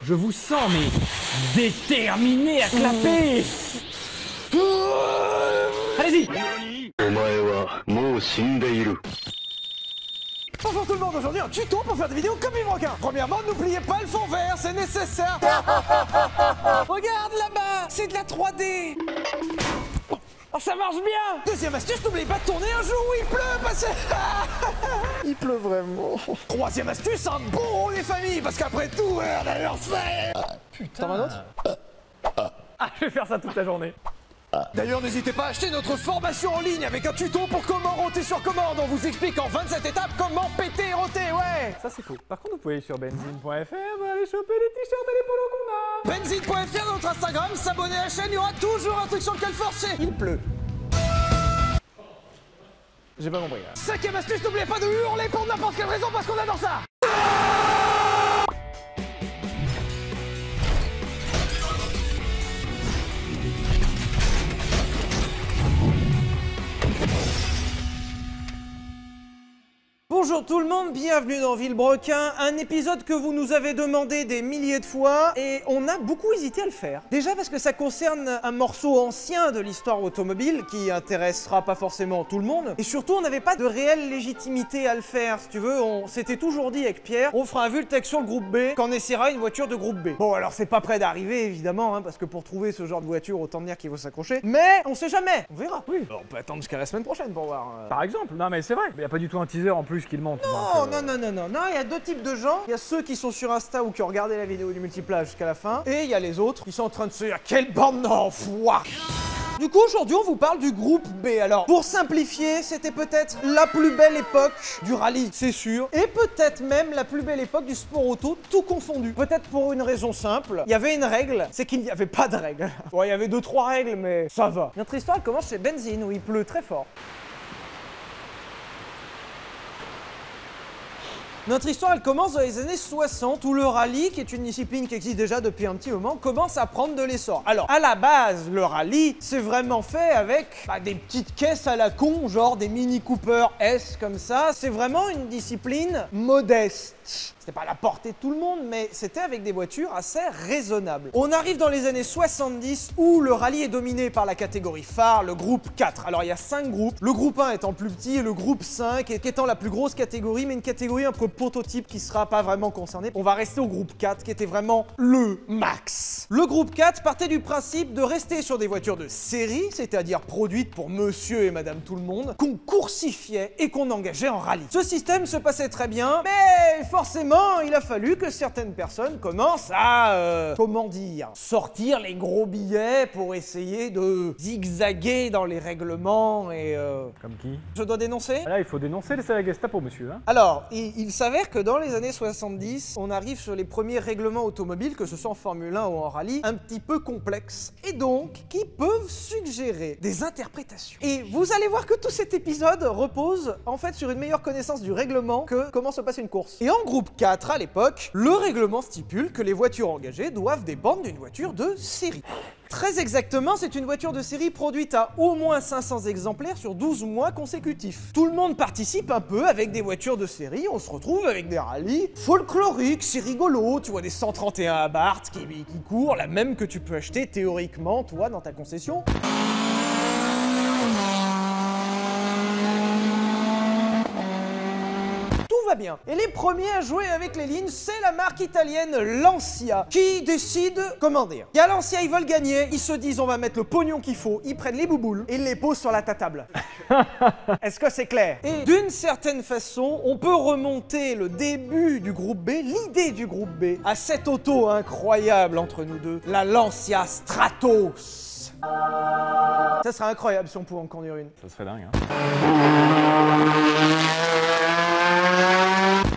Je vous sens, mais déterminé à clapper. Allez-y. Bonjour tout le monde, aujourd'hui un tuto pour faire des vidéos comme Yves Requin. Premièrement, n'oubliez pas le fond vert, c'est nécessaire. Regarde là-bas, c'est de la 3D. Oh, ça marche bien. Deuxième astuce, n'oubliez pas de tourner un jour où il pleut, parce que... il pleut vraiment. Troisième astuce, un bon rond des familles, parce qu'après tout, on a leur fait. Putain. T'en as un autre? Ah, je vais faire ça toute la journée. D'ailleurs, n'hésitez pas à acheter notre formation en ligne avec un tuto pour comment roter sur commande. On vous explique en 27 étapes comment péter et roter, ouais. Ça, c'est faux. Par contre, vous pouvez aller sur benzine.fr, aller choper les t-shirts et les polos qu'on a. Benzine.fr, notre Instagram, s'abonner à la chaîne, il y aura toujours un truc sur lequel forcer. Il pleut. J'ai pas compris. Cinquième astuce, n'oubliez pas de hurler pour n'importe quelle raison parce qu'on adore ça. Bonjour tout le monde, bienvenue dans Villebrequin, un épisode que vous nous avez demandé des milliers de fois et on a beaucoup hésité à le faire. Déjà parce que ça concerne un morceau ancien de l'histoire automobile qui intéressera pas forcément tout le monde et surtout on n'avait pas de réelle légitimité à le faire, si tu veux, on s'était toujours dit avec Pierre, on fera un Vultec sur le groupe B quand on essaiera une voiture de groupe B. Bon alors c'est pas près d'arriver évidemment, hein, parce que pour trouver ce genre de voiture autant dire qu'il faut s'accrocher, mais on sait jamais, on verra. Oui, on peut attendre jusqu'à la semaine prochaine pour voir. Par exemple, non mais c'est vrai, il y a pas du tout un teaser en plus qui le montre. Non, il y a deux types de gens. Il y a ceux qui sont sur Insta ou qui ont regardé la vidéo du multiplage jusqu'à la fin. Et il y a les autres qui sont en train de se dire quelle bande d'enfoirés. Du coup, aujourd'hui, on vous parle du groupe B. Alors, pour simplifier, c'était peut-être la plus belle époque du rallye, c'est sûr. Et peut-être même la plus belle époque du sport auto, tout confondu. Peut-être pour une raison simple. Il y avait une règle, c'est qu'il n'y avait pas de règle. Bon, il y avait 2-3 règles, mais ça va. Notre histoire, elle commence chez Benzine, où il pleut très fort. Notre histoire, elle commence dans les années 60, où le rallye, qui est une discipline qui existe déjà depuis un petit moment, commence à prendre de l'essor. Alors, à la base, le rallye, c'est vraiment fait avec des petites caisses à la con, genre des Mini Cooper S comme ça. C'est vraiment une discipline modeste. C'était pas à la portée de tout le monde, mais c'était avec des voitures assez raisonnables. On arrive dans les années 70 où le rallye est dominé par la catégorie phare, le groupe 4. Alors il y a 5 groupes, le groupe 1 étant plus petit et le groupe 5 étant la plus grosse catégorie, mais une catégorie un peu prototype qui sera pas vraiment concernée. On va rester au groupe 4 qui était vraiment le max. Le groupe 4 partait du principe de rester sur des voitures de série, c'est-à-dire produites pour monsieur et madame tout le monde, qu'on coursifiait et qu'on engageait en rallye. Ce système se passait très bien, mais forcément, il a fallu que certaines personnes commencent à, comment dire, sortir les gros billets pour essayer de zigzaguer dans les règlements et Comme qui? Je dois dénoncer? Là, il faut dénoncer la Gestapo, monsieur. Hein. Alors, il s'avère que dans les années 70, on arrive sur les premiers règlements automobiles, que ce soit en Formule 1 ou en rallye, un petit peu complexes, et donc qui peuvent suggérer des interprétations. Et vous allez voir que tout cet épisode repose en fait sur une meilleure connaissance du règlement que comment se passe une course. Et en groupe 4, à l'époque, le règlement stipule que les voitures engagées doivent dépendre d'une voiture de série. Très exactement, c'est une voiture de série produite à au moins 500 exemplaires sur 12 mois consécutifs. Tout le monde participe un peu avec des voitures de série, on se retrouve avec des rallyes folkloriques, c'est rigolo, tu vois des 131 Abarth qui courent, la même que tu peux acheter théoriquement, toi, dans ta concession. Va bien. Et les premiers à jouer avec les lignes, c'est la marque italienne Lancia qui décide, comment dire, il y a Lancia, ils veulent gagner, ils se disent on va mettre le pognon qu'il faut, ils prennent les bouboules et ils les posent sur la table. Est-ce que c'est clair? Et d'une certaine façon, on peut remonter le début du groupe B, l'idée du groupe B, à cette auto incroyable entre nous deux, la Lancia Stratos. Ça serait incroyable si on pouvait en conduire une. Ça serait dingue, hein.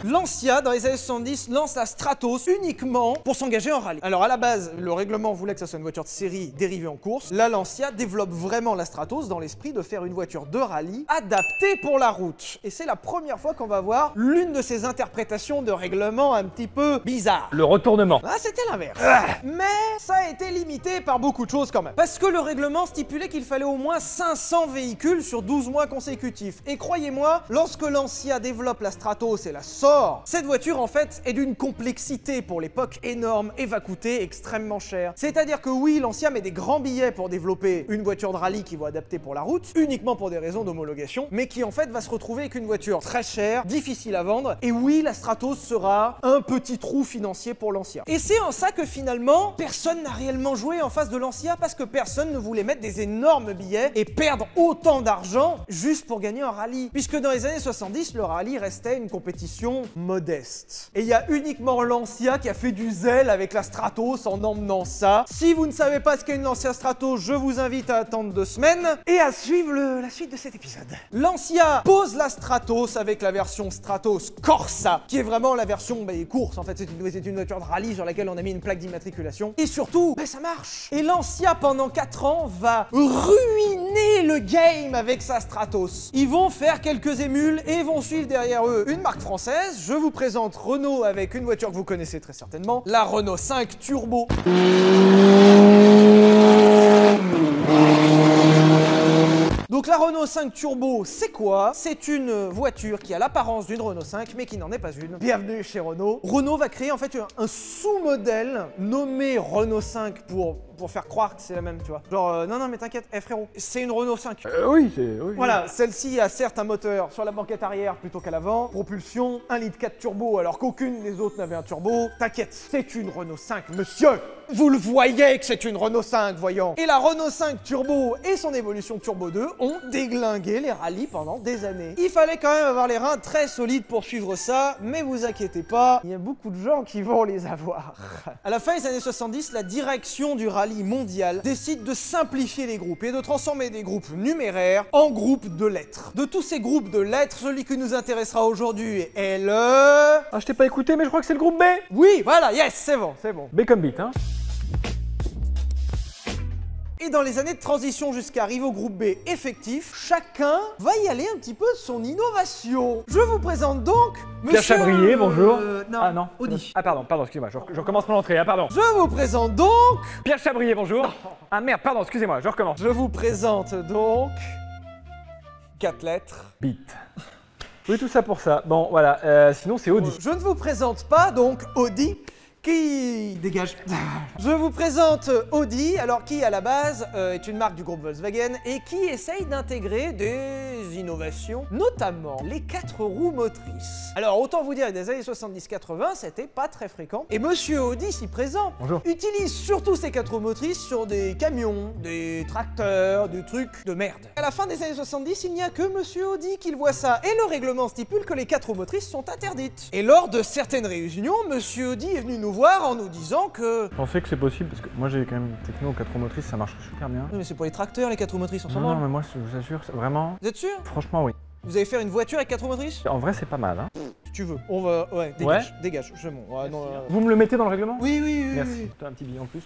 Lancia, dans les années 70, lance la Stratos uniquement pour s'engager en rallye. Alors à la base, le règlement voulait que ça soit une voiture de série dérivée en course. La Lancia développe vraiment la Stratos dans l'esprit de faire une voiture de rallye adaptée pour la route. Et c'est la première fois qu'on va voir l'une de ces interprétations de règlement un petit peu bizarre. Le retournement. Ah, c'était l'inverse. Mais ça a été limité par beaucoup de choses quand même. Parce que le règlement stipulait qu'il fallait au moins 500 véhicules sur 12 mois consécutifs. Et croyez-moi, lorsque Lancia développe la Stratos et la sort Or, cette voiture en fait est d'une complexité pour l'époque énorme et va coûter extrêmement cher. C'est-à-dire que oui, Lancia met des grands billets pour développer une voiture de rallye qui va adapter pour la route, uniquement pour des raisons d'homologation, mais qui en fait va se retrouver avec une voiture très chère, difficile à vendre, et oui, la Stratos sera un petit trou financier pour Lancia. Et c'est en ça que finalement, personne n'a réellement joué en face de Lancia parce que personne ne voulait mettre des énormes billets et perdre autant d'argent juste pour gagner un rallye. Puisque dans les années 70, le rallye restait une compétition modeste. Et il y a uniquement Lancia qui a fait du zèle avec la Stratos en emmenant ça. Si vous ne savez pas ce qu'est une Lancia Stratos, je vous invite à attendre 2 semaines et à suivre la suite de cet épisode. Lancia pose la Stratos avec la version Stratos Corsa, qui est vraiment la version course. En fait, c'est une voiture de rallye sur laquelle on a mis une plaque d'immatriculation. Et surtout, ça marche. Et Lancia, pendant 4 ans, va ruiner le game avec sa Stratos. Ils vont faire quelques émules et vont suivre derrière eux une marque française. Je vous présente Renault avec une voiture que vous connaissez très certainement, la Renault 5 Turbo. Donc la Renault 5 Turbo, c'est quoi? C'est une voiture qui a l'apparence d'une Renault 5, mais qui n'en est pas une. Bienvenue chez Renault. Renault va créer en fait un sous-modèle nommé Renault 5 pour faire croire que c'est la même, tu vois. Genre, non, mais t'inquiète, frérot, c'est une Renault 5. Oui, c'est... Oui, voilà, celle-ci a certes un moteur sur la banquette arrière plutôt qu'à l'avant, propulsion 1,4 litre turbo alors qu'aucune des autres n'avait un turbo. T'inquiète, c'est une Renault 5, monsieur. Vous le voyez que c'est une Renault 5, voyons. Et la Renault 5 Turbo et son évolution Turbo 2 ont déglingué les rallyes pendant des années. Il fallait quand même avoir les reins très solides pour suivre ça, mais vous inquiétez pas, il y a beaucoup de gens qui vont les avoir. À la fin des années 70, la direction du rallye mondial décide de simplifier les groupes et de transformer des groupes numéraires en groupes de lettres. De tous ces groupes de lettres, celui qui nous intéressera aujourd'hui est le... Ah, je t'ai pas écouté, mais je crois que c'est le groupe B. Oui, voilà, yes, c'est bon, c'est bon. B comme beat, hein. Et dans les années de transition jusqu'à arriver au groupe B effectif, chacun va y aller un petit peu de son innovation. Je vous présente donc Pierre Chabrier, bonjour. Non, Ah non, Audi. Ah pardon, excusez-moi, je recommence mon entrée, pardon. Je vous présente donc... Pierre Chabrier, bonjour. Ah merde, pardon, excusez-moi, je recommence. Je vous présente donc... 4 lettres. Beat. Oui, tout ça pour ça. Bon, voilà, sinon c'est Audi. Je ne vous présente pas donc Audi, qui dégage. Je vous présente Audi, alors qui à la base est une marque du groupe Volkswagen et qui essaye d'intégrer des innovations, notamment les 4 roues motrices. Alors autant vous dire que des années 70-80, c'était pas très fréquent. Et monsieur Audi, si présent, Bonjour. utilise surtout ces 4 roues motrices sur des camions, des tracteurs, des trucs de merde. À la fin des années 70, il n'y a que monsieur Audi qui le voit ça, et le règlement stipule que les 4 roues motrices sont interdites. Et lors de certaines réunions, monsieur Audi est venu nous voir en nous disant que... Je pensais que c'est possible parce que moi j'ai quand même une techno aux 4 roues motrices, ça marche super bien. Oui, mais c'est pour les tracteurs, les 4 roues motrices, on s'en Non, branle. mais moi je vous assure, vraiment, Vous êtes sûr? franchement oui. Vous allez faire une voiture avec 4 roues motrices? En vrai c'est pas mal, hein. Si tu veux. On va... Ouais, dégage, dégage, je monte. Ouais, non, Vous me le mettez dans le règlement? Oui, oui, oui. Merci, oui. t'as un petit billet en plus.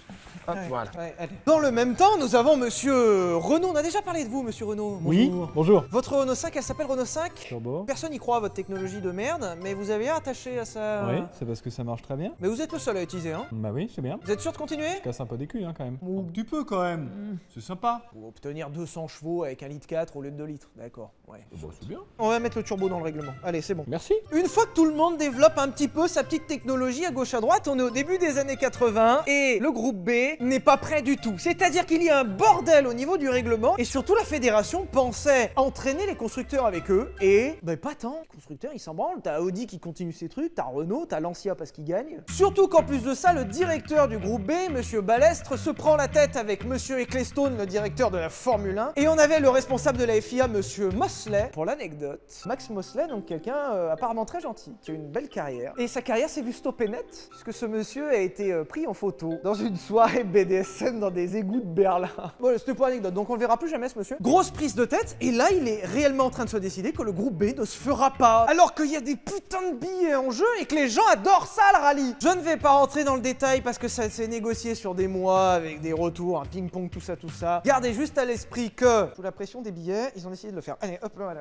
Hop, Ouais, voilà. ouais, allez. Dans le même temps, nous avons monsieur Renault. On a déjà parlé de vous, monsieur Renault. Bonjour. bonjour. Votre Renault 5, elle s'appelle Renault 5. Turbo. Personne n'y croit à votre technologie de merde, mais vous avez attaché à ça. Oui, c'est parce que ça marche très bien. Mais vous êtes le seul à utiliser, hein? Bah oui, c'est bien. Vous êtes sûr de continuer? Ça casse un peu des culs quand même. Ouh. Tu peux quand même. C'est sympa. Pour obtenir 200 chevaux avec 1,4 litre au lieu de 2 litres. D'accord, ouais. Bah c'est bien. On va mettre le turbo dans le règlement. Allez, c'est bon. Merci. Une fois que tout le monde développe un petit peu sa petite technologie à gauche à droite, on est au début des années 80 et le groupe B n'est pas prêt du tout. C'est-à-dire qu'il y a un bordel au niveau du règlement et surtout la fédération pensait entraîner les constructeurs avec eux et pas tant. Les constructeurs ils s'en branlent. T'as Audi qui continue ses trucs, t'as Renault, t'as Lancia parce qu'il gagne. Surtout qu'en plus de ça, le directeur du groupe B, monsieur Balestre, se prend la tête avec monsieur Ecclestone, le directeur de la Formule 1, et on avait le responsable de la FIA, monsieur Mosley. Pour l'anecdote, Max Mosley, donc quelqu'un apparemment très gentil, qui a une belle carrière. Et sa carrière s'est vue stopper net, puisque ce monsieur a été pris en photo dans une soirée BDSM dans des égouts de Berlin. Bon, c'était pour l'anecdote, donc on le verra plus jamais ce monsieur. Grosse prise de tête, et là il est réellement en train de se décider que le groupe B ne se fera pas. Alors qu'il y a des putains de billets en jeu et que les gens adorent ça le rallye. Je ne vais pas rentrer dans le détail parce que ça s'est négocié sur des mois avec des retours, un ping-pong, tout ça. Gardez juste à l'esprit que, sous la pression des billets, ils ont décidé de le faire. Allez, hop, voilà.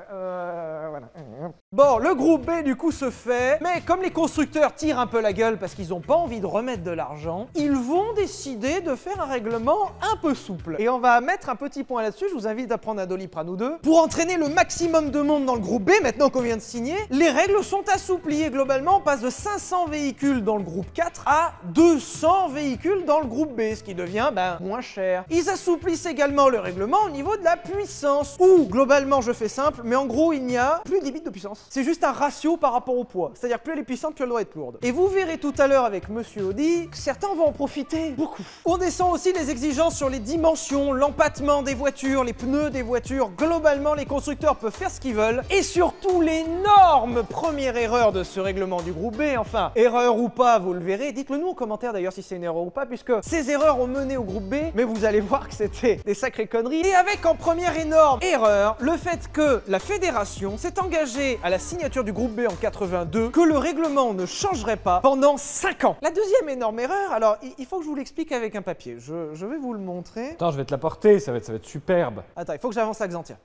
Bon, le groupe B, du coup, coup se fait, mais comme les constructeurs tirent un peu la gueule parce qu'ils n'ont pas envie de remettre de l'argent, ils vont décider de faire un règlement un peu souple. Et on va mettre un petit point là-dessus, je vous invite à prendre un Doliprane ou deux. Pour entraîner le maximum de monde dans le groupe B, maintenant qu'on vient de signer, les règles sont assouplies et globalement on passe de 500 véhicules dans le groupe 4 à 200 véhicules dans le groupe B, ce qui devient moins cher. Ils assouplissent également le règlement au niveau de la puissance, où globalement je fais simple, mais en gros il n'y a plus de limite de puissance. C'est juste un ratio par rapport au poids, c'est-à-dire plus elle est puissante, plus elle doit être lourde. Et vous verrez tout à l'heure avec Monsieur Audi que certains vont en profiter beaucoup. On descend aussi les exigences sur les dimensions, l'empattement des voitures, les pneus des voitures. Globalement, les constructeurs peuvent faire ce qu'ils veulent. Et surtout, l'énorme première erreur de ce règlement du groupe B, enfin, erreur ou pas, vous le verrez. Dites-le nous en commentaire d'ailleurs si c'est une erreur ou pas, puisque ces erreurs ont mené au groupe B, mais vous allez voir que c'était des sacrées conneries. Et avec en première énorme erreur, le fait que la fédération s'est engagée à la signature du groupe B en 82, que le règlement ne changerait pas pendant 5 ans. La deuxième énorme erreur, alors il faut que je vous l'explique avec un papier. Je vais vous le montrer. Attends, je vais te la porter, ça va être superbe. Attends, il faut que j'avance la Xantia.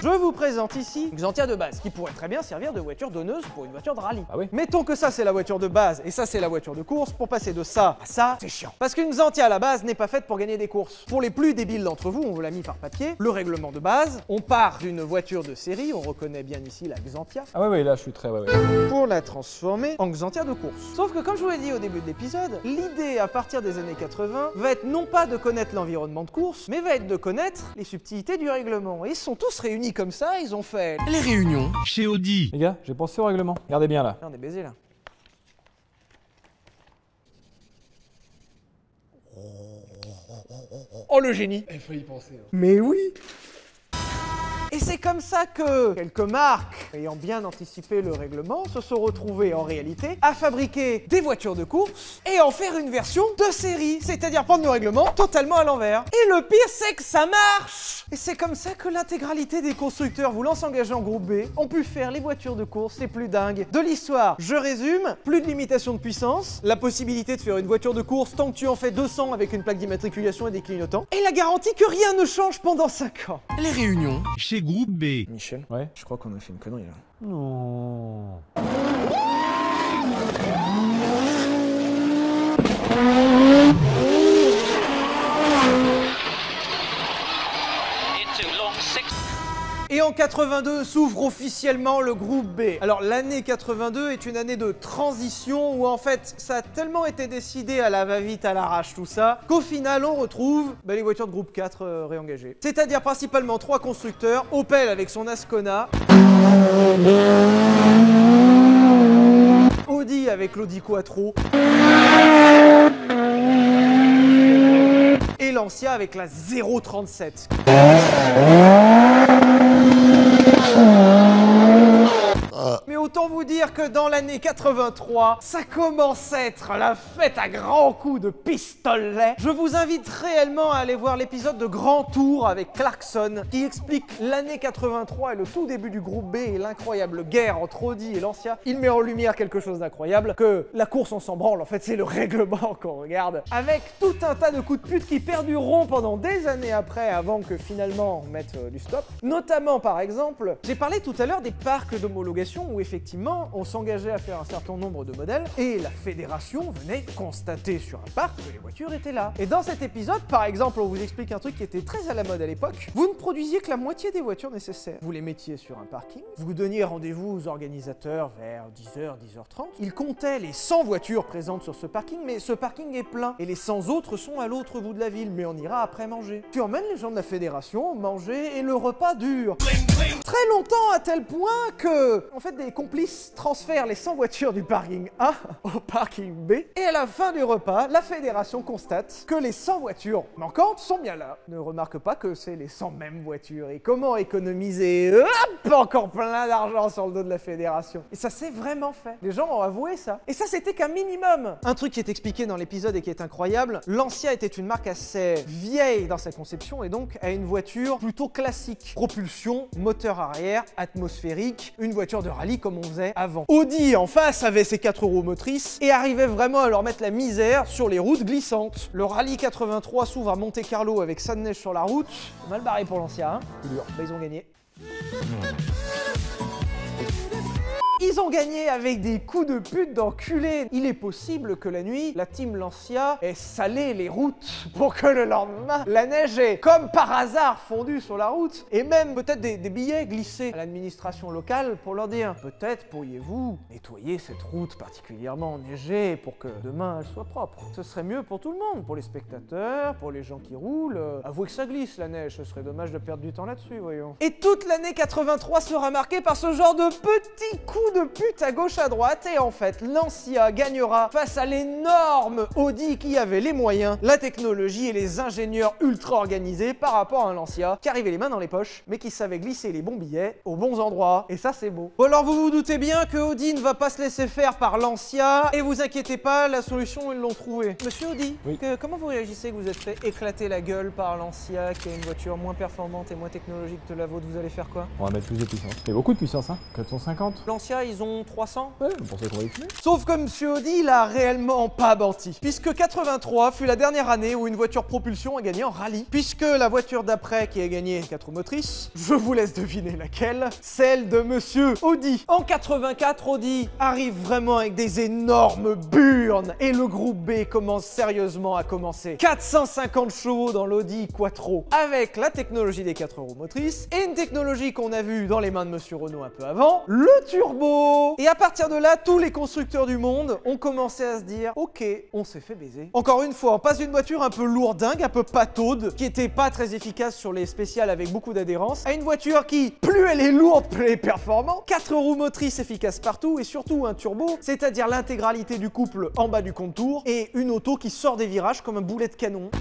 Je vous présente ici Xantia de base, qui pourrait très bien servir de voiture donneuse pour une voiture de rallye. Ah oui. Mettons que ça c'est la voiture de base et ça c'est la voiture de course. Pour passer de ça à ça, c'est chiant. Parce qu'une Xantia à la base n'est pas faite pour gagner des courses. Pour les plus débiles d'entre vous, on vous l'a mis par papier, le règlement de base, on part d'une voiture de série, on reconnaît bien ici la Xantia, Ah ouais, là je suis très... pour la transformer en Xantia de course. Sauf que comme je vous l'ai dit au début de l'épisode, l'idée à partir des années 80 va être non pas de connaître l'environnement de course, mais va être de connaître les subtilités du règlement. Et ils sont tous réunis comme ça, ils ont fait Les réunions chez Audi. Les gars, j'ai pensé au règlement. Regardez bien là. Ah, on est baisé là. Oh le génie! Il faut y penser. Hein. Mais oui! Et c'est comme ça que quelques marques, ayant bien anticipé le règlement, se sont retrouvées en réalité à fabriquer des voitures de course et en faire une version de série, c'est-à-dire prendre le règlement totalement à l'envers. Et le pire, c'est que ça marche! Et c'est comme ça que l'intégralité des constructeurs voulant s'engager en groupe B ont pu faire les voitures de course les plus dingues de l'histoire. Je résume, plus de limitation de puissance, la possibilité de faire une voiture de course tant que tu en fais 200 avec une plaque d'immatriculation et des clignotants, et la garantie que rien ne change pendant 5 ans. Les réunions chez Groupe B. Michel, Ouais. je crois qu'on a fait une connerie là. Non. Et en 82 s'ouvre officiellement le groupe B. Alors l'année 82 est une année de transition où en fait ça a tellement été décidé à la va-vite, à l'arrache tout ça, qu'au final on retrouve les voitures de groupe 4 réengagées. C'est-à-dire principalement 3 constructeurs, Opel avec son Ascona, Audi avec l'Audi Quattro, et Lancia avec la 037. Mais autant vous dire que dans l'année 83, ça commence à être la fête à grands coups de pistolet. Je vous invite réellement à aller voir l'épisode de Grand Tour avec Clarkson qui explique l'année 83 et le tout début du groupe B et l'incroyable guerre entre Audi et Lancia. Il met en lumière quelque chose d'incroyable, que la course on s'en branle, en fait c'est le règlement qu'on regarde, avec tout un tas de coups de pute qui perdureront pendant des années après avant que finalement on mette du stop. Notamment par exemple, j'ai parlé tout à l'heure des parcs d'homologation où effectivement on s'engageait à faire un certain nombre de modèles et la fédération venait constater sur un parc que les voitures étaient là. Et dans cet épisode par exemple on vous explique un truc qui était très à la mode à l'époque, vous ne produisiez que la moitié des voitures nécessaires. Vous les mettiez sur un parking, vous donniez rendez-vous aux organisateurs vers 10h, 10h30, ils comptaient les 100 voitures présentes sur ce parking, mais ce parking est plein et les 100 autres sont à l'autre bout de la ville, mais on ira après manger. Tu emmènes les gens de la fédération manger et le repas dure très longtemps à tel point que en fait des complices transfèrent les 100 voitures du parking A au parking B et à la fin du repas, la fédération constate que les 100 voitures manquantes sont bien là. Ne remarque pas que c'est les 100 mêmes voitures et comment économiser encore plein d'argent sur le dos de la fédération. Et ça s'est vraiment fait. Les gens ont avoué ça. Et ça c'était qu'un minimum. Un truc qui est expliqué dans l'épisode et qui est incroyable, Lancia était une marque assez vieille dans sa conception et donc a une voiture plutôt classique. Propulsion, moteur arrière, atmosphérique, une voiture de rallye comme on faisait avant. Audi en face avait ses 4 roues motrices et arrivait vraiment à leur mettre la misère sur les routes glissantes. Le Rallye 83 s'ouvre à Monte-Carlo avec ça de neige sur la route. Mal barré pour Lancia, hein. Plus dur. Bah, ils ont gagné. Ils ont gagné avec des coups de pute d'enculé. Il est possible que la nuit, la team Lancia ait salé les routes pour que le lendemain, la neige ait, comme par hasard, fondu sur la route. Et même peut-être des billets glissés à l'administration locale pour leur dire « Peut-être pourriez-vous nettoyer cette route particulièrement enneigée pour que demain elle soit propre. Ce serait mieux pour tout le monde, pour les spectateurs, pour les gens qui roulent. Avouez que ça glisse la neige, ce serait dommage de perdre du temps là-dessus, voyons. » Et toute l'année 83 sera marquée par ce genre de petits coups de pute à gauche à droite et en fait Lancia gagnera face à l'énorme Audi qui avait les moyens, la technologie et les ingénieurs ultra organisés par rapport à un Lancia qui arrivait les mains dans les poches mais qui savait glisser les bons billets aux bons endroits et ça c'est beau. Bon alors vous vous doutez bien que Audi ne va pas se laisser faire par Lancia et vous inquiétez pas, la solution ils l'ont trouvée. Monsieur Audi, oui. Comment vous réagissez que vous êtes fait éclater la gueule par Lancia qui a une voiture moins performante et moins technologique que la vôtre, vous allez faire quoi? On va mettre plus de puissance. C'est beaucoup de puissance, hein. 450. Lancia ils ont 300. Ouais, pour ça qu'on va les fumer. Sauf que Monsieur Audi, il a réellement pas menti. Puisque 83 fut la dernière année où une voiture propulsion a gagné en rallye. Puisque la voiture d'après qui a gagné 4 roues motrices, je vous laisse deviner laquelle, celle de Monsieur Audi. En 84, Audi arrive vraiment avec des énormes burnes et le groupe B commence sérieusement à commencer. 450 chevaux dans l'Audi Quattro avec la technologie des 4 roues motrices et une technologie qu'on a vue dans les mains de Monsieur Renault un peu avant, le turbo. Et à partir de là, tous les constructeurs du monde ont commencé à se dire « Ok, on s'est fait baiser ». Encore une fois, on passe d'une voiture un peu lourdingue, un peu pataude, qui était pas très efficace sur les spéciales avec beaucoup d'adhérence, à une voiture qui, plus elle est lourde, plus elle est performante, 4 roues motrices efficaces partout et surtout un turbo, c'est-à-dire l'intégralité du couple en bas du contour et une auto qui sort des virages comme un boulet de canon.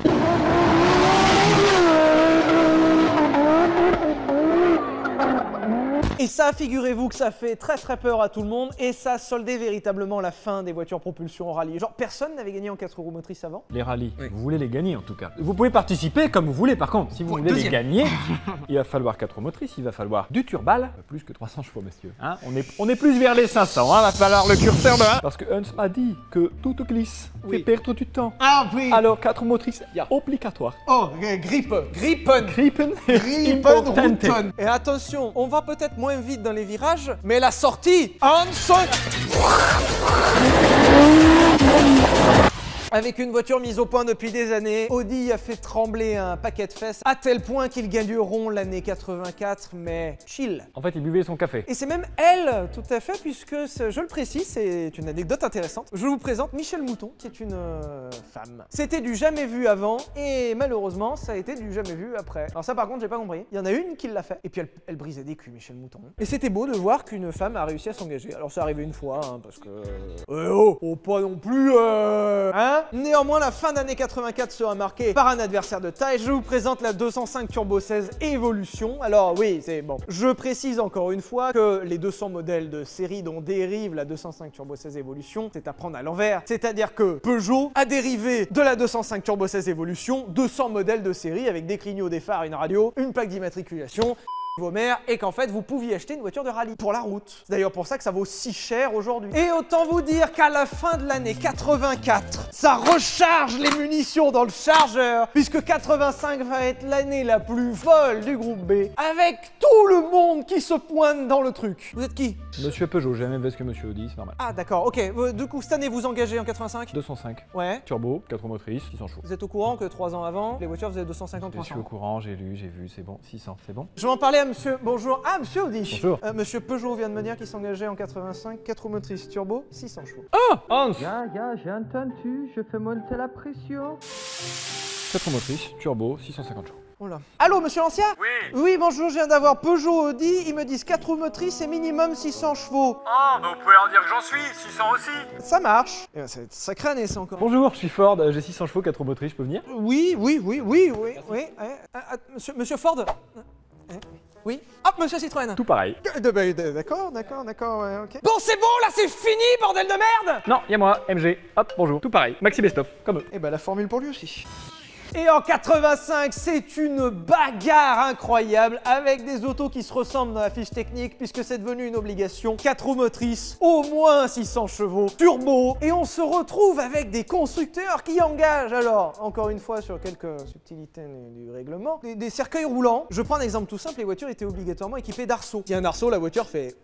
Et ça, figurez-vous que ça fait très peur à tout le monde et ça a soldé véritablement la fin des voitures propulsion en rallye. Genre, personne n'avait gagné en 4 roues motrices avant. Les rallyes, Oui. vous voulez les gagner en tout cas. Vous pouvez participer comme vous voulez par contre. Si vous voulez les gagner, il va falloir 4 roues motrices, il va falloir du turbal, plus que 300 chevaux messieurs. Hein, on est plus vers les 500, hein, va falloir le curseur de 1. Parce que Hans m'a dit que tout glisse, Oui. fait perdre du temps. Ah oui. Alors 4 roues motrices, obligatoire. Oh, Gripen. Gripen Gripen. Et attention, on va peut-être moins vite dans les virages, mais la sortie, Hanson. Avec une voiture mise au point depuis des années, Audi a fait trembler un paquet de fesses à tel point qu'ils gagneront l'année 84, mais chill. En fait, il buvait son café. Et c'est même elle, tout à fait, puisque, je le précise, c'est une anecdote intéressante. Je vous présente Michèle Mouton, qui est une femme. C'était du jamais vu avant, et malheureusement, ça a été du jamais vu après. Alors ça, par contre, j'ai pas compris. Il y en a une qui l'a fait, et puis elle brisait des culs, Michèle Mouton. Et c'était beau de voir qu'une femme a réussi à s'engager. Alors ça arrivé une fois, hein, parce que... oh, pas non plus, hein. Néanmoins, la fin d'année 84 sera marquée par un adversaire de taille. Je vous présente la 205 Turbo 16 Evolution. Alors oui, c'est bon. Je précise encore une fois que les 200 modèles de série dont dérive la 205 Turbo 16 Evolution, c'est à prendre à l'envers. C'est-à-dire que Peugeot a dérivé de la 205 Turbo 16 Evolution 200 modèles de série avec des clignots, des phares, une radio, une plaque d'immatriculation, vos mères, et qu'en fait vous pouviez acheter une voiture de rallye pour la route. C'est d'ailleurs pour ça que ça vaut si cher aujourd'hui. Et autant vous dire qu'à la fin de l'année 84, ça recharge les munitions dans le chargeur, puisque 85 va être l'année la plus folle du groupe B, avec tout le monde qui se pointe dans le truc. Vous êtes qui? Monsieur Peugeot, j'ai la même veste que Monsieur Audi, c'est normal. Ah d'accord, ok. Du coup, cette année vous engagez en 85? 205. Ouais. Turbo, 4 roues motrices, 600 chevaux. Vous êtes au courant que 3 ans avant, les voitures faisaient Je 250-300? suis au courant, j'ai lu, j'ai vu, c'est bon. 600, c'est bon. Je vais en parler à monsieur... Bonjour. Ah, monsieur Audi. Bonjour. Monsieur Peugeot vient de me dire qu'il s'engageait en 85, 4 roues motrices turbo, 600 chevaux. Ah Hans J'ai entendu, je fais monter la pression. 4 roues motrices, turbo, 650 chevaux. Oh là. Allô, monsieur Lancia? Oui. Oui, bonjour, je viens d'avoir Peugeot Audi, ils me disent 4 roues motrices et minimum 600 chevaux. Ah, bah vous pouvez leur dire que j'en suis, 600 aussi. Ça marche. Eh ben, c'est une sacrée année, ça encore. Bonjour, je suis Ford, j'ai 600 chevaux, 4 roues motrices, je peux venir? Oui. Monsieur Ford? Oui. Hop, monsieur Citroën. Tout pareil. D'accord, ouais, ok. Bon, c'est bon, là, c'est fini, bordel de merde! Non, y'a moi, MG. Hop, bonjour. Tout pareil. Maxi Bestov, comme eux. Eh ben, la formule pour lui aussi. Et en 85, c'est une bagarre incroyable avec des autos qui se ressemblent dans la fiche technique puisque c'est devenu une obligation. 4 roues motrices, au moins 600 chevaux, turbo, et on se retrouve avec des constructeurs qui engagent, alors, encore une fois sur quelques subtilités du règlement, des cercueils roulants. Je prends un exemple tout simple, les voitures étaient obligatoirement équipées d'arceaux. Si un arceau, la voiture fait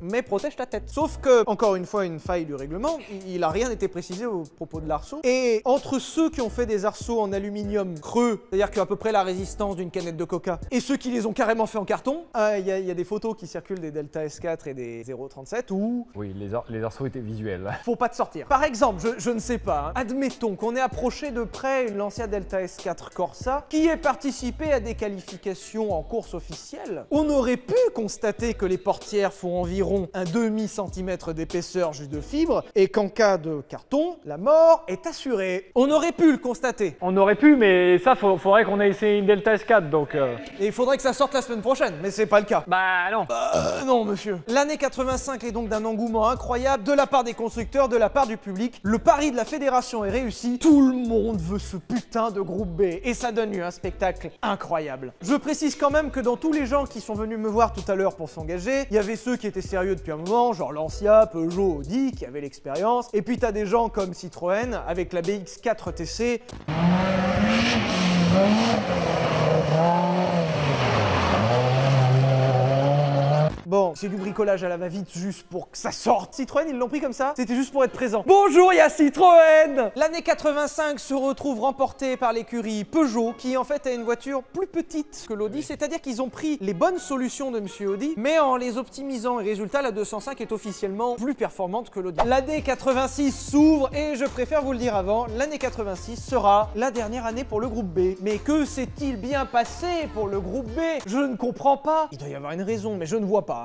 mais protège ta tête. Sauf que, encore une fois, une faille du règlement, il a rien été précisé au propos de l'arceau. Et entre ceux qui ont fait des arceaux en aluminium creux, c'est-à-dire qu'à peu près la résistance d'une canette de coca, et ceux qui les ont carrément fait en carton, il y a des photos qui circulent des Delta S4 et des 037 où... Oui, les arceaux étaient visuels. Faut pas te sortir. Par exemple, je ne sais pas, hein, admettons qu'on ait approché de près une Lancia Delta S4 Corsa qui ait participé à des qualifications en course officielle. On aurait pu constater que les portières font environ un demi-centimètre d'épaisseur juste de fibre et qu'en cas de carton, la mort est assurée. On aurait pu le constater. On aurait pu, mais ça, faudrait qu'on ait essayé une Delta S4, donc... Et il faudrait que ça sorte la semaine prochaine, mais c'est pas le cas. Bah non. Non, monsieur. L'année 85 est donc d'un engouement incroyable de la part des constructeurs, de la part du public. Le pari de la fédération est réussi. Tout le monde veut ce putain de groupe B et ça donne lieu à un spectacle incroyable. Je précise quand même que dans tous les gens qui sont venus me voir tout à l'heure pour s'engager, il y avait ceux qui étaient sérieux depuis un moment, genre Lancia, Peugeot, Audi, qui avaient l'expérience. Et puis t'as des gens comme Citroën avec la BX4 TC. Bon, c'est du bricolage à la va-vite juste pour que ça sorte. Citroën, ils l'ont pris comme ça. C'était juste pour être présent. Bonjour, il y a Citroën. L'année 85 se retrouve remportée par l'écurie Peugeot, qui en fait a une voiture plus petite que l'Audi, c'est-à-dire qu'ils ont pris les bonnes solutions de Monsieur Audi, mais en les optimisant. Et résultat, la 205 est officiellement plus performante que l'Audi. L'année 86 s'ouvre et je préfère vous le dire avant, l'année 86 sera la dernière année pour le groupe B. Mais que s'est-il bien passé pour le groupe B? Je ne comprends pas. Il doit y avoir une raison, mais je ne vois pas.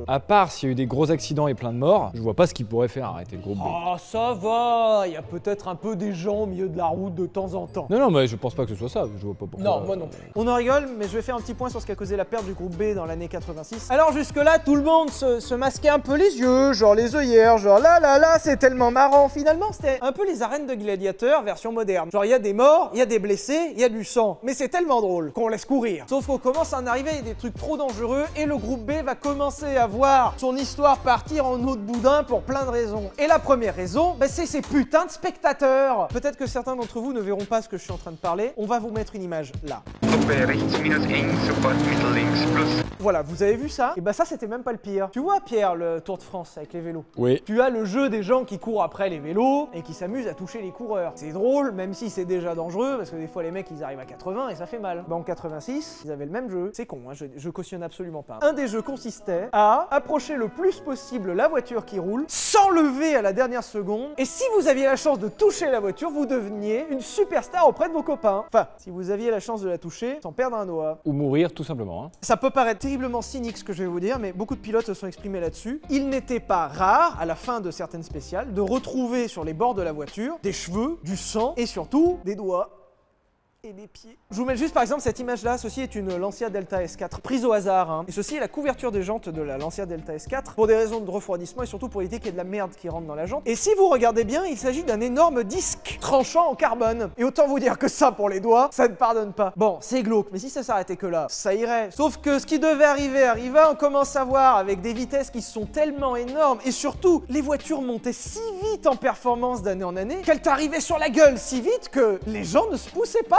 À part s'il y a eu des gros accidents et plein de morts, je vois pas ce qui pourrait faire arrêter le groupe B. Oh, ça va, il y a peut-être un peu des gens au milieu de la route de temps en temps. Non, mais je pense pas que ce soit ça, je vois pas pourquoi. Non, moi non plus. On en rigole, mais je vais faire un petit point sur ce qui a causé la perte du groupe B dans l'année 86. Alors jusque-là, tout le monde se masquait un peu les yeux, genre les œillères, genre là, c'est tellement marrant. Finalement, c'était un peu les arènes de gladiateurs version moderne. Genre il y a des morts, il y a des blessés, il y a du sang. Mais c'est tellement drôle qu'on laisse courir. Sauf qu'on commence à en arriver à des trucs trop dangereux et le groupe B va commencer à voir son histoire partir en eau de boudin pour plein de raisons. Et la première raison, c'est ces putains de spectateurs. Peut-être que certains d'entre vous ne verront pas ce que je suis en train de parler. On va vous mettre une image là. Voilà, vous avez vu ça? Et ça c'était même pas le pire. Tu vois Pierre, le Tour de France avec les vélos? Oui. Tu as le jeu des gens qui courent après les vélos et qui s'amusent à toucher les coureurs. C'est drôle, même si c'est déjà dangereux, parce que des fois les mecs ils arrivent à 80 et ça fait mal. En 86, ils avaient le même jeu. C'est con, hein, je cautionne absolument pas. Un des jeux consistait à approcher le plus possible la voiture qui roule, sans lever à la dernière seconde, et si vous aviez la chance de toucher la voiture, vous deveniez une superstar auprès de vos copains. Enfin, si vous aviez la chance de la toucher sans perdre un doigt. Ou mourir tout simplement. Hein. Ça peut paraître terriblement cynique ce que je vais vous dire, mais beaucoup de pilotes se sont exprimés là-dessus. Il n'était pas rare, à la fin de certaines spéciales, de retrouver sur les bords de la voiture des cheveux, du sang et surtout des doigts. Et des pieds. Je vous mets juste par exemple cette image là, ceci est une Lancia Delta S4 prise au hasard hein. Et ceci est la couverture des jantes de la Lancia Delta S4 pour des raisons de refroidissement et surtout pour éviter qu'il y ait de la merde qui rentre dans la jante. Et si vous regardez bien, il s'agit d'un énorme disque tranchant en carbone. Et autant vous dire que ça pour les doigts, ça ne pardonne pas. Bon, c'est glauque, mais si ça s'arrêtait que là, ça irait. Sauf que ce qui devait arriver arriva, on commence à voir avec des vitesses qui sont tellement énormes et surtout, les voitures montaient si vite en performance d'année en année qu'elles t'arrivaient sur la gueule si vite que les gens ne se poussaient pas.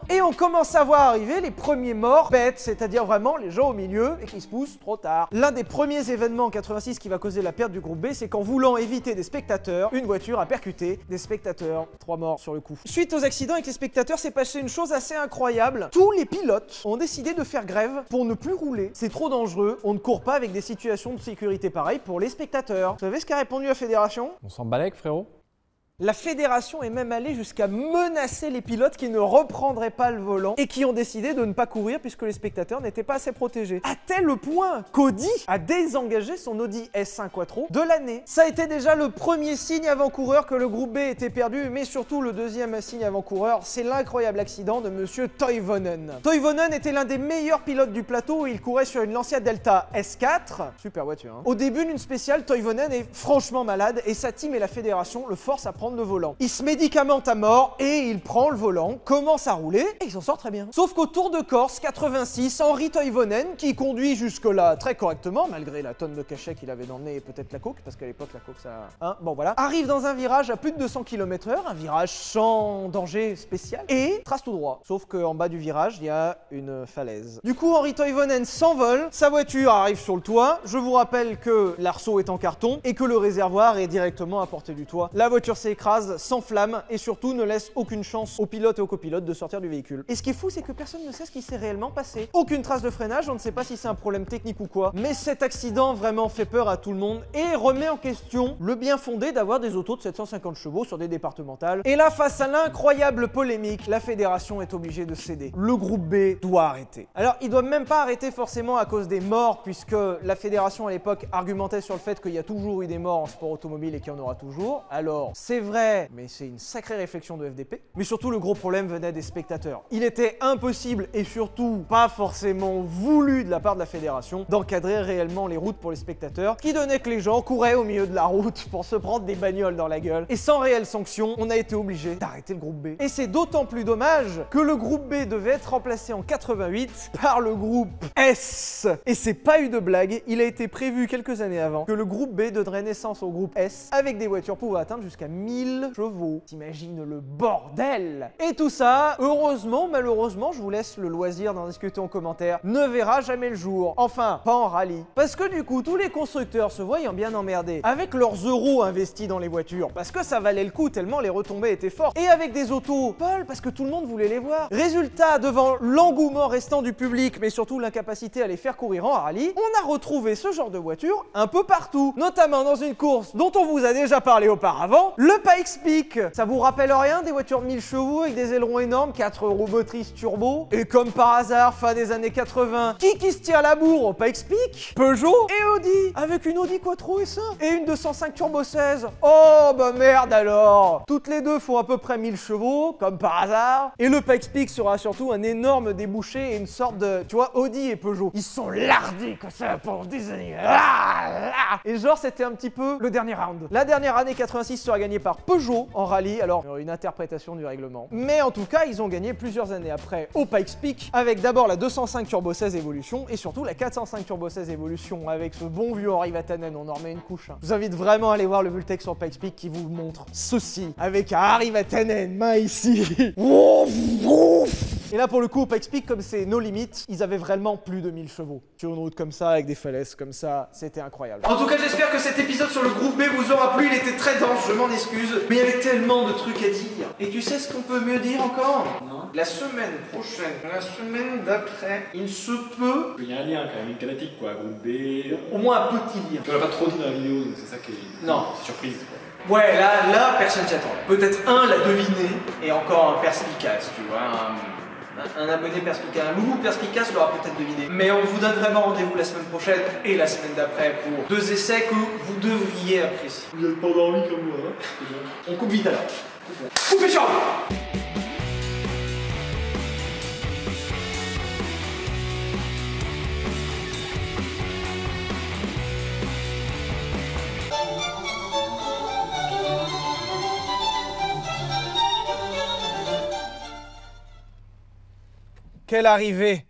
Et on commence à voir arriver les premiers morts bêtes, c'est-à-dire vraiment les gens au milieu et qui se poussent trop tard. L'un des premiers événements en 86 qui va causer la perte du groupe B, c'est qu'en voulant éviter des spectateurs, une voiture a percuté des spectateurs. 3 morts sur le coup. Suite aux accidents avec les spectateurs, s'est passé une chose assez incroyable. Tous les pilotes ont décidé de faire grève pour ne plus rouler. C'est trop dangereux, on ne court pas avec des situations de sécurité pareilles pour les spectateurs. Vous savez ce qu'a répondu la fédération? On s'en balèque, frérot. La fédération est même allée jusqu'à menacer les pilotes qui ne reprendraient pas le volant et qui ont décidé de ne pas courir puisque les spectateurs n'étaient pas assez protégés. À tel point qu'Audi a désengagé son Audi S1 Quattro de l'année. Ça a été déjà le premier signe avant-coureur que le groupe B était perdu, mais surtout le deuxième signe avant-coureur, c'est l'incroyable accident de Monsieur Toivonen. Toivonen était l'un des meilleurs pilotes du plateau et il courait sur une Lancia Delta S4. Super voiture, hein. Au début d'une spéciale, Toivonen est franchement malade et sa team et la fédération le forcent à prendre prendre le volant. Il se médicamente à mort et il prend le volant, commence à rouler et il s'en sort très bien. Sauf qu'au Tour de Corse 86, Henri Toivonen, qui conduit jusque-là très correctement, malgré la tonne de cachet qu'il avait dans le nez et peut-être la coke, parce qu'à l'époque la coke ça... Hein, bon voilà, arrive dans un virage à plus de 200 km/h, un virage sans danger spécial, et trace tout droit. Sauf qu'en bas du virage, il y a une falaise. Du coup, Henri Toivonen s'envole, sa voiture arrive sur le toit. Je vous rappelle que l'arceau est en carton et que le réservoir est directement à portée du toit. La voiture s'écrase, s'enflamme et surtout ne laisse aucune chance aux pilotes et aux copilotes de sortir du véhicule. Et ce qui est fou, c'est que personne ne sait ce qui s'est réellement passé. Aucune trace de freinage, on ne sait pas si c'est un problème technique ou quoi. Mais cet accident vraiment fait peur à tout le monde et remet en question le bien fondé d'avoir des autos de 750 chevaux sur des départementales. Et là, face à l'incroyable polémique, la fédération est obligée de céder. Le groupe B doit arrêter. Alors, ils doivent même pas arrêter forcément à cause des morts, puisque la fédération à l'époque argumentait sur le fait qu'il y a toujours eu des morts en sport automobile et qu'il y en aura toujours. Alors, c'est vrai, mais c'est une sacrée réflexion de FDP. Mais surtout, le gros problème venait des spectateurs. Il était impossible et surtout pas forcément voulu de la part de la fédération d'encadrer réellement les routes pour les spectateurs, qui donnait que les gens couraient au milieu de la route pour se prendre des bagnoles dans la gueule. Et sans réelle sanction, on a été obligé d'arrêter le groupe B. Et c'est d'autant plus dommage que le groupe B devait être remplacé en 88 par le groupe S. Et c'est pas eu de blague, il a été prévu quelques années avant que le groupe B donnerait naissance au groupe S avec des voitures pouvant atteindre jusqu'à 1000 chevaux. T'imagines le bordel! Et tout ça, heureusement, malheureusement, je vous laisse le loisir d'en discuter en commentaire, ne verra jamais le jour. Enfin, pas en rallye. Parce que du coup, tous les constructeurs se voyant bien emmerdés avec leurs euros investis dans les voitures, parce que ça valait le coup tellement les retombées étaient fortes, et avec des autos folles parce que tout le monde voulait les voir. Résultat, devant l'engouement restant du public, mais surtout l'incapacité à les faire courir en rallye, on a retrouvé ce genre de voiture un peu partout, notamment dans une course dont on vous a déjà parlé auparavant, le Pikes Peak. Ça vous rappelle rien, des voitures de 1000 chevaux avec des ailerons énormes, 4 roues motrices turbo? Et comme par hasard, fin des années 80, qui se tire la bourre au Pikes Peak? Peugeot et Audi, avec une Audi Quattro et ça, et une 205 Turbo 16. Oh bah merde alors! Toutes les deux font à peu près 1000 chevaux, comme par hasard, et le Pikes Peak sera surtout un énorme débouché et une sorte de, tu vois, Audi et Peugeot. Ils sont lardés comme ça pendant des années. Et genre, c'était un petit peu le dernier round. La dernière année 86 sera gagnée par Peugeot en rallye, alors une interprétation du règlement. Mais en tout cas, ils ont gagné plusieurs années après au Pikes Peak, avec d'abord la 205 Turbo 16 Evolution et surtout la 405 Turbo 16 Evolution avec ce bon vieux Henri Vatanen, on en remet une couche. Je vous invite vraiment à aller voir le Vultec sur Pikes Peak qui vous montre ceci, avec un Henri Vatanen, main ici. Et là, pour le coup, au Pikes Peak, comme c'est no limit, ils avaient vraiment plus de 1000 chevaux. Sur une route comme ça, avec des falaises comme ça, c'était incroyable. En tout cas, j'espère que cet épisode sur le groupe B vous aura plu. Il était très dense, je m'en excuse. Mais il y avait tellement de trucs à dire. Et tu sais ce qu'on peut mieux dire encore? Non. La semaine prochaine, la semaine d'après, il se peut... Il y a un lien quand même, une thématique quoi, groupe B. Au moins un petit lien. Tu l'as pas trop dit dans la vidéo, donc c'est ça qui est... Non. C'est surprise quoi. Ouais, là, personne s'y attend. Peut-être un l'a deviné, et encore un perspicace, tu vois, un abonné perspicace, un loulou perspicace l'aura peut-être deviné. Mais on vous donne vraiment rendez-vous la semaine prochaine et la semaine d'après pour 2 essais que vous devriez apprécier. Vous êtes pas endormi comme moi, hein? On coupe vite alors. Coupez Charles! Quelle arrivée!